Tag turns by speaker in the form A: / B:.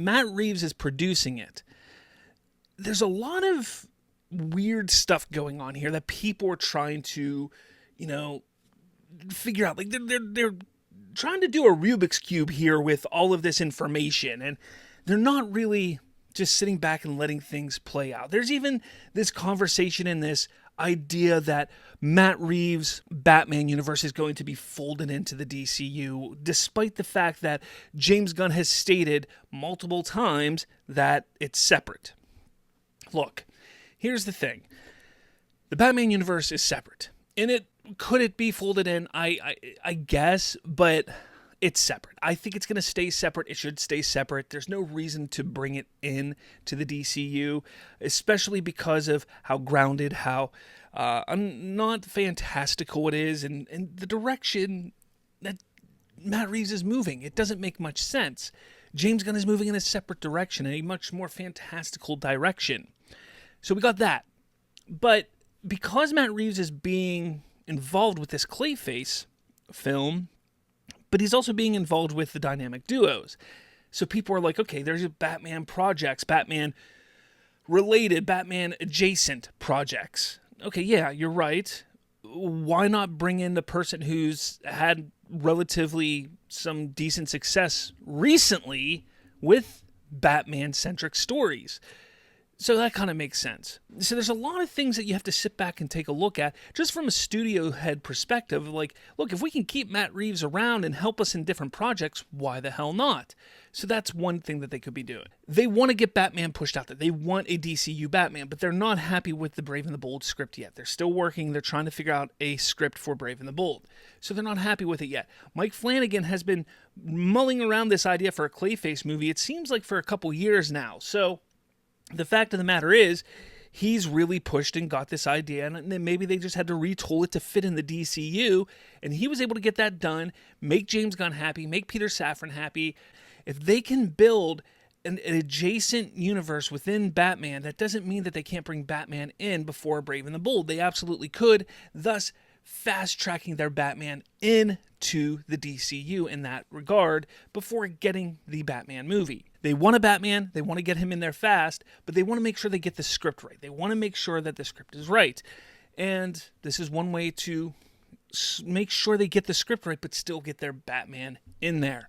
A: Matt Reeves is producing it. There's a lot of weird stuff going on here that people are trying to, figure out. Like they're trying to do a Rubik's Cube here with all of this information, and they're not really just sitting back and letting things play out. There's even this conversation in this idea that Matt Reeves' Batman universe is going to be folded into the DCU, despite the fact that James Gunn has stated multiple times that it's separate. Look, here's the thing. The Batman universe is separate. Could it be folded in? I guess, but it's separate. I think it's going to stay separate. It should stay separate. There's no reason to bring it in to the DCU, especially because of how grounded, how not fantastical it is, and the direction that Matt Reeves is moving. It doesn't make much sense. James Gunn is moving in a separate direction, in a much more fantastical direction. So we got that. But because Matt Reeves is being involved with this Clayface film, but he's also being involved with the dynamic duos. So people are like, okay, there's Batman projects, Batman-related, Batman-adjacent projects. Okay, yeah, you're right. Why not bring in the person who's had relatively some decent success recently with Batman-centric stories? So that kind of makes sense. So there's a lot of things that you have to sit back and take a look at just from a studio head perspective. Like, look, if we can keep Matt Reeves around and help us in different projects, why the hell not? So that's one thing that they could be doing. They want to get Batman pushed out there. They want a DCU Batman, but they're not happy with the Brave and the Bold script yet. They're still working. They're trying to figure out a script for Brave and the Bold. So they're not happy with it yet. Mike Flanagan has been mulling around this idea for a Clayface movie, it seems like, for a couple years now. So the fact of the matter is, he's really pushed and got this idea, and then maybe they just had to retool it to fit in the DCU, and he was able to get that done, make James Gunn happy, make Peter Safran happy. If they can build an adjacent universe within Batman, that doesn't mean that they can't bring Batman in before Brave and the Bold. They absolutely could, thus fast-tracking their Batman into the DCU in that regard before getting the Batman movie. They want a Batman, they want to get him in there fast, but they want to make sure they get the script right. They want to make sure that the script is right. And this is one way to make sure they get the script right, but still get their Batman in there.